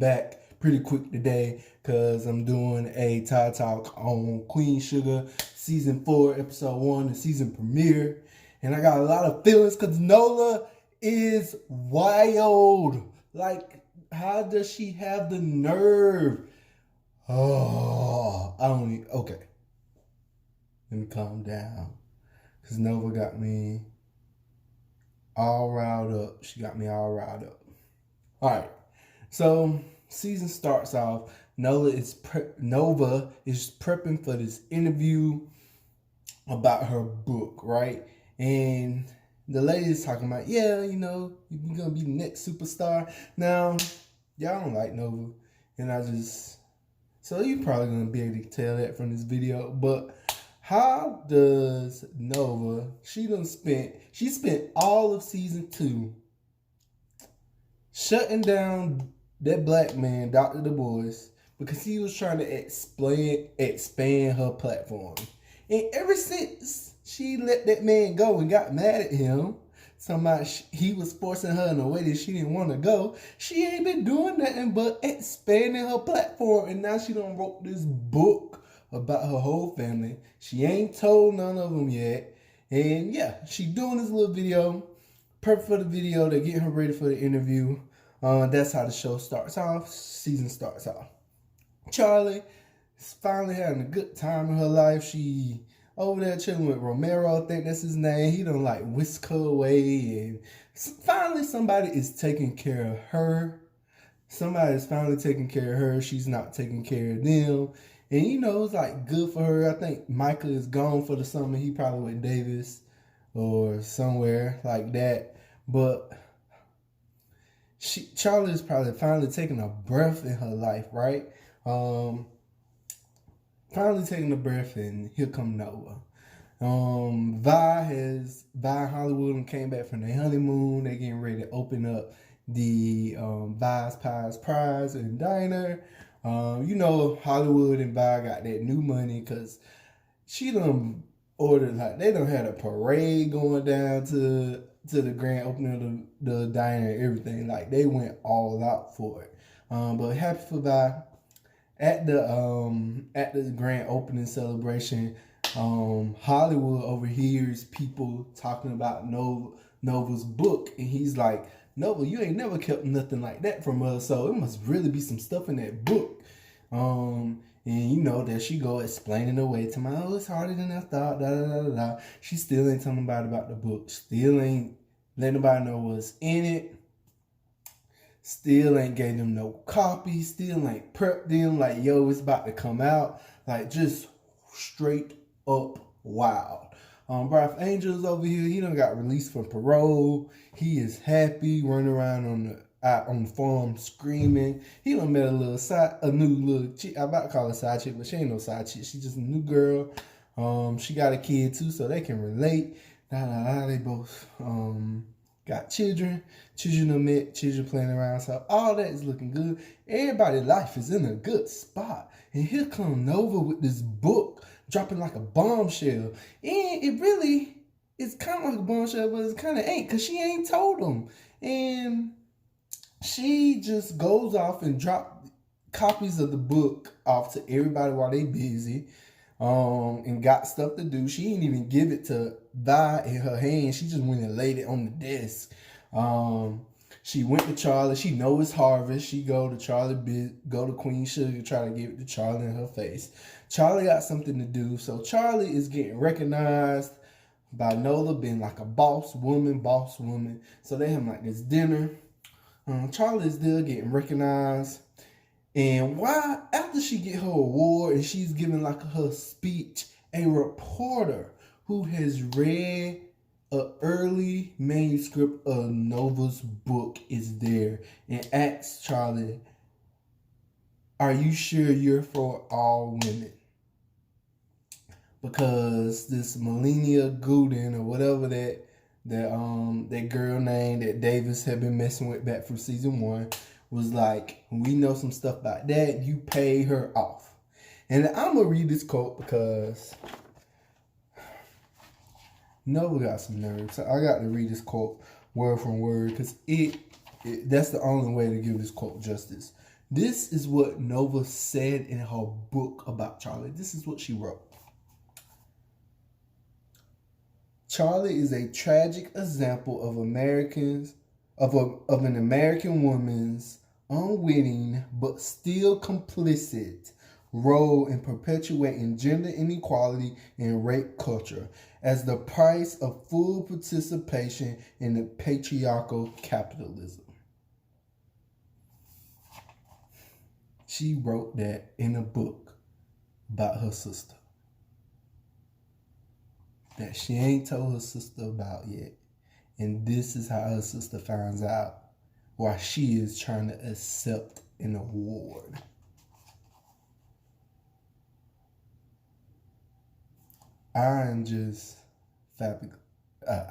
back pretty quick today because I'm doing a Tide Talk on Queen Sugar Season 4, Episode 1, the season premiere. And I got a lot of feelings because Nola is wild. Like, how does she have the nerve? Oh, I don't need, okay. Let me calm down. Because Nova got me all riled up. She got me all riled up. All right. So, season starts off. Nova is prepping for this interview about her book, right? And the lady is talking about, yeah, you know, you're going to be the next superstar. Now, y'all don't like Nova. And so you're probably going to be able to tell that from this video. But how does Nova, she spent all of season 2 shutting down that black man, Dr. Du Bois, because he was trying to expand her platform. And ever since she let that man go and got mad at him, he was forcing her in a way that she didn't want to go, she ain't been doing nothing but expanding her platform. And now she done wrote this book about her whole family. She ain't told none of them yet. And yeah, she doing this little video. Perfect for the video. They're getting her ready for the interview. That's how the show starts off. Season starts off. Charley is finally having a good time in her life. She over there chilling with Romero, I think that's his name. He done like whisk her away. And finally somebody is taking care of her. Somebody is finally taking care of her. She's not taking care of them. And you know, it's like good for her. I think Micah is gone for the summer. He probably with Davis or somewhere like that. But Charley is probably finally taking a breath in her life, right? Finally taking a breath, and here come Noah. Vi and Hollywood came back from their honeymoon. They getting ready to open up the Vi's Pies Prize and Diner. You know, Hollywood and Vi got that new money because she done ordered, like, they done had a parade going down to the grand opening of the diner and everything. Like, they went all out for it. But happy for Vi. At the grand opening celebration, Hollywood overhears people talking about Nova's book, and he's like, Nova, you ain't never kept nothing like that from us, so it must really be some stuff in that book. And you know, there she go explaining away to my, oh, it's harder than I thought, da da da da da. She still ain't telling nobody about the book. Still ain't letting nobody know what's in it. Still ain't gave them no copy. Still ain't prepped them like, yo, it's about to come out. Like, just straight up wild. Bryce Angel's over here. He done got released from parole. He is happy, running around on the farm screaming. He done met a new little chick. I'm about to call her side chick, but she ain't no side chick. She just a new girl. She got a kid too, so they can relate. They both got children are met, children playing around, so all that is looking good. Everybody's life is in a good spot. And here come Nova with this book, dropping like a bombshell. And it's kind of like a bombshell, but it kind of ain't, because she ain't told them. And she just goes off and drop copies of the book off to everybody while they busy. And got stuff to do. She didn't even give it to Vi in her hand. She just went and laid it on the desk. She went to Charley. She know it's harvest. She go to Charley, go to Queen Sugar, try to give it to Charley in her face. Charley got something to do. So Charley is getting recognized by Nola being like a boss woman. So they have like this dinner. Charley is there getting recognized. And why, after she get her award and she's giving like her speech, a reporter who has read an early manuscript of Nova's book is there and asks Charley, are you sure you're for all women? Because this Melania Gooden or whatever that girl name that Davis had been messing with back from season 1 was like, we know some stuff about that. You pay her off. And I'm going to read this quote because Nova got some nerves. So I got to read this quote word from word because that's the only way to give this quote justice. This is what Nova said in her book about Charley. This is what she wrote. Charley is a tragic example of an American woman's unwitting but still complicit role in perpetuating gender inequality and rape culture as the price of full participation in the patriarchal capitalism. She wrote that in a book about her sister that she ain't told her sister about yet. And this is how her sister finds out why she is trying to accept an award. I'm just fabulous.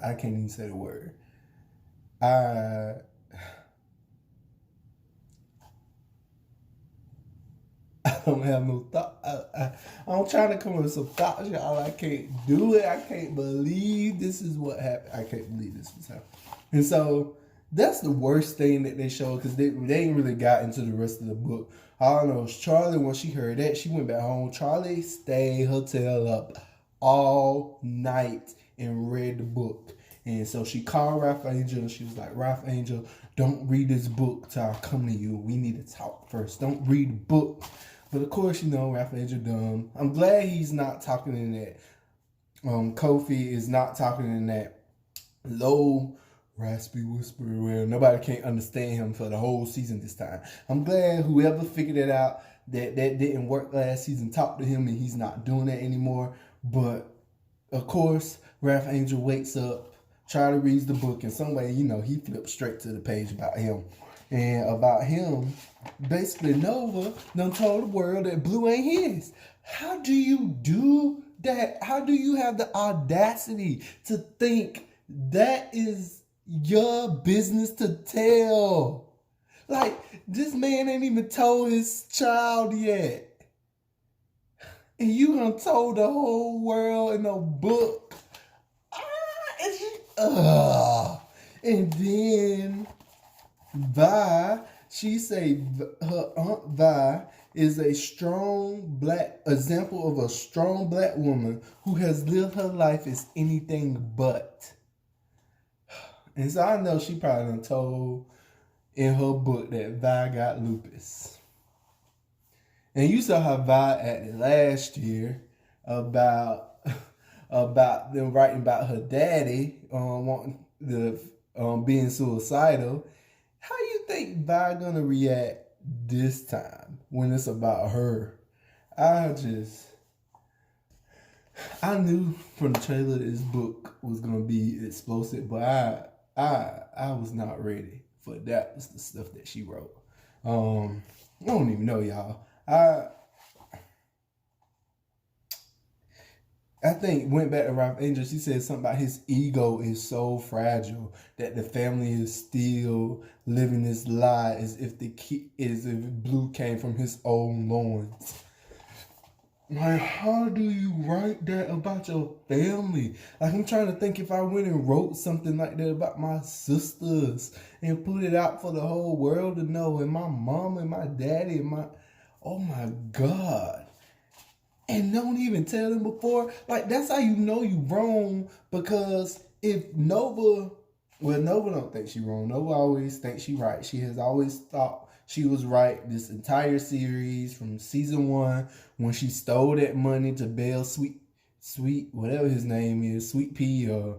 I can't even say the word. I don't have no thought. I'm trying to come up with some thoughts, y'all. I can't do it. I can't believe this is what happened. I can't believe this was happening. And so that's the worst thing that they showed, because they ain't really got into the rest of the book. All I know is Charley, when she heard that, she went back home. Charley stayed her tail up all night and read the book. And so she called Ralph Angel and she was like, Ralph Angel, don't read this book till I come to you. We need to talk first. Don't read the book. But of course, Ralph Angel dumb. I'm glad he's not talking in that. Kofi is not talking in that low, raspy whisper where nobody can't understand him for the whole season this time. I'm glad whoever figured it out that didn't work last season talked to him and he's not doing that anymore. But of course, Ralph Angel wakes up, Charley reads the book, and some way, he flips straight to the page about him. And about him, basically Nova done told the world that Blue ain't his. How do you do that? How do you have the audacity to think that is your business to tell? Like, this man ain't even told his child yet. And you done told the whole world in a book. And then Vi, she say her Aunt Vi is a strong black example of a strong black woman who has lived her life as anything but. And so I know she probably done told in her book that Vi got lupus. And you saw how Vi acted last year about them writing about her daddy wanting the being suicidal. How you think Vi gonna react this time when it's about her? I knew from the trailer this book was gonna be explosive, but I was not ready for that. Was the stuff that she wrote. I don't even know, y'all. I think went back to Ralph Angel. She said something about his ego is so fragile that the family is still living this lie as if Blue came from his own loins. Like, how do you write that about your family? Like, I'm trying to think if I went and wrote something like that about my sisters and put it out for the whole world to know, and my mom and my daddy and oh my God. And don't even tell them before. Like, that's how you know you wrong. Because if Nova don't think she wrong. Nova always thinks she right. She has always thought she was right this entire series from season 1 when she stole that money to bail Sweet, whatever his name is, Sweet Pea or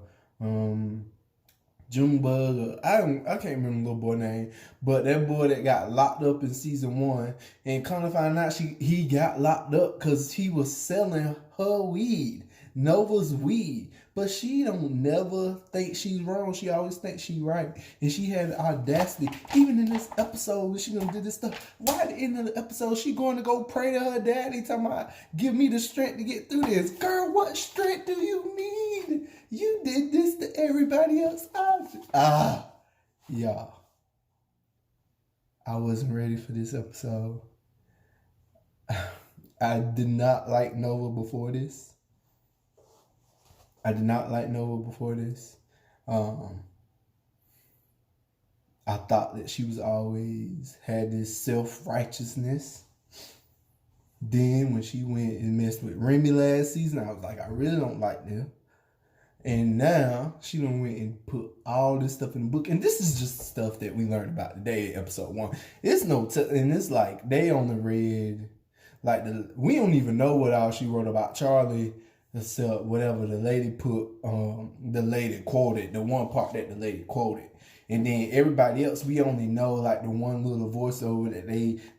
Junebug, or I can't remember the little boy name, but that boy that got locked up in season 1, and come to find out he got locked up because he was selling her weed, Nova's weed. But she don't never think she's wrong. She always thinks she's right. And she had the audacity, even in this episode when she gonna do this stuff. Why at the end of the episode she going to go pray to her daddy, talking about, give me the strength to get through this. Girl, what strength do you need? You did this to everybody else. Y'all. I wasn't ready for this episode. I did not like Nova before this. I did not like Nova before this. I thought that she was always had this self-righteousness. Then when she went and messed with Remy last season, I was like, I really don't like them. And now she done went and put all this stuff in the book. And this is just stuff that we learned about today, episode 1. It's and it's like they only read like we don't even know what all she wrote about Charley, except whatever the lady put, the lady quoted, the one part that the lady quoted. And then everybody else, we only know like the one little voiceover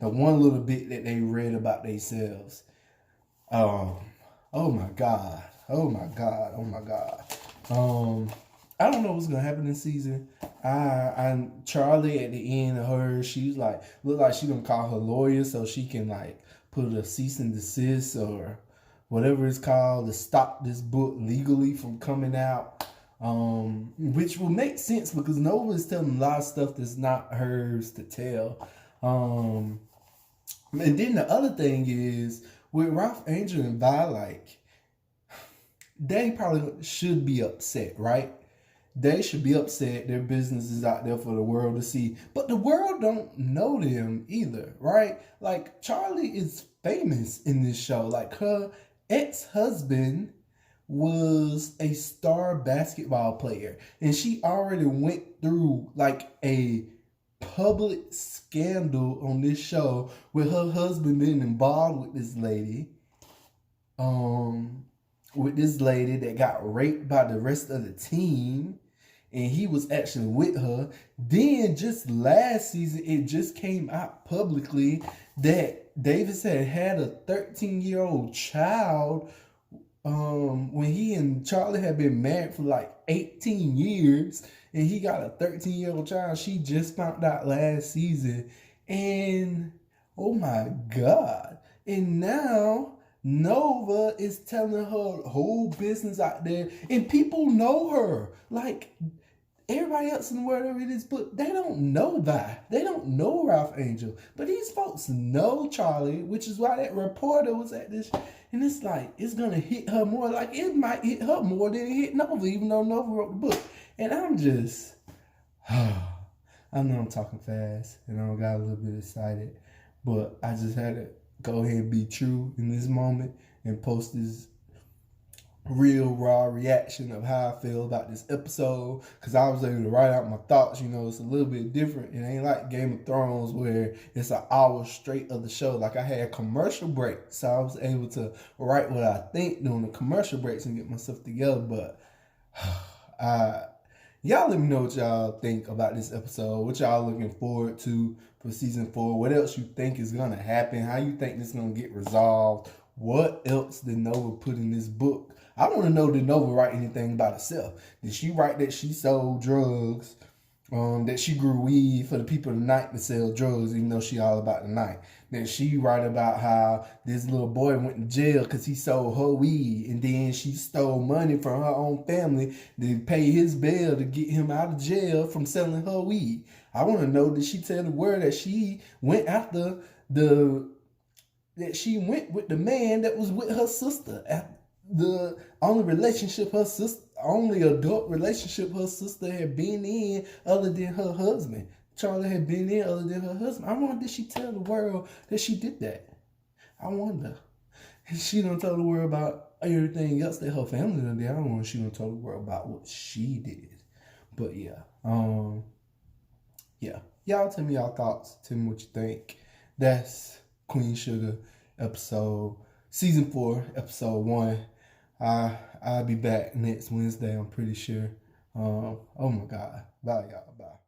the one little bit that they read about themselves. Oh my God. Oh my God. Oh my God. I don't know what's gonna happen this season. Charley at the end of her, she's like, look like she gonna call her lawyer so she can like put a cease and desist or whatever it's called to stop this book legally from coming out. Which will make sense because Nova is telling a lot of stuff that's not hers to tell. And then the other thing is with Ralph Angel and Vi, like, they probably should be upset, right? They should be upset. Their business is out there for the world to see. But the world don't know them either, right? Like, Charley is famous in this show. Like, her ex-husband was a star basketball player. And she already went through, like, a public scandal on this show with her husband being involved with this lady. With this lady that got raped by the rest of the team. And he was actually with her. Then just last season, it just came out publicly that Davis had a 13-year-old child when he and Charley had been married for like 18 years. And he got a 13-year-old child. She just found out last season. And oh my God. And now Nova is telling her whole business out there. And people know her. Like, everybody else in the world that read this book, they don't know Vi. They don't know Ralph Angel. But these folks know Charley, which is why that reporter was at this. And it's like, it's going to hit her more. Like, it might hit her more than it hit Nova, even though Nova wrote the book. And I'm just, I know I'm talking fast, and I got a little bit excited. But I just had to go ahead and be true in this moment and post this real raw reaction of how I feel about this episode, because I was able to write out my thoughts. You know, it's a little bit different. It ain't like Game of Thrones where it's an hour straight of the show. Like, I had commercial breaks, so I was able to write what I think during the commercial breaks and get myself together. But y'all let me know what y'all think about this episode, what y'all looking forward to for season 4, what else you think is gonna happen, how you think this is gonna get resolved, what else did Nova put in this book. I want to know, did Nova write anything about herself? Did she write that she sold drugs, that she grew weed for the people of the night to sell drugs, even though she all about the night? Did she write about how this little boy went to jail because he sold her weed, and then she stole money from her own family to pay his bail to get him out of jail from selling her weed? I want to know, did she tell the world that she went after that she went with the man that was with her sister? The only adult relationship her sister had been in other than her husband. Charley had been in other than her husband. I wonder, did she tell the world that she did that? I wonder. She done told the world about everything else that her family done did. I don't wonder she done told the world about what she did. But yeah. Yeah. Y'all tell me y'all thoughts. Tell me what you think. That's Queen Sugar season 4, episode 1. I'll be back next Wednesday, I'm pretty sure. Oh my God. Bye, y'all. Bye.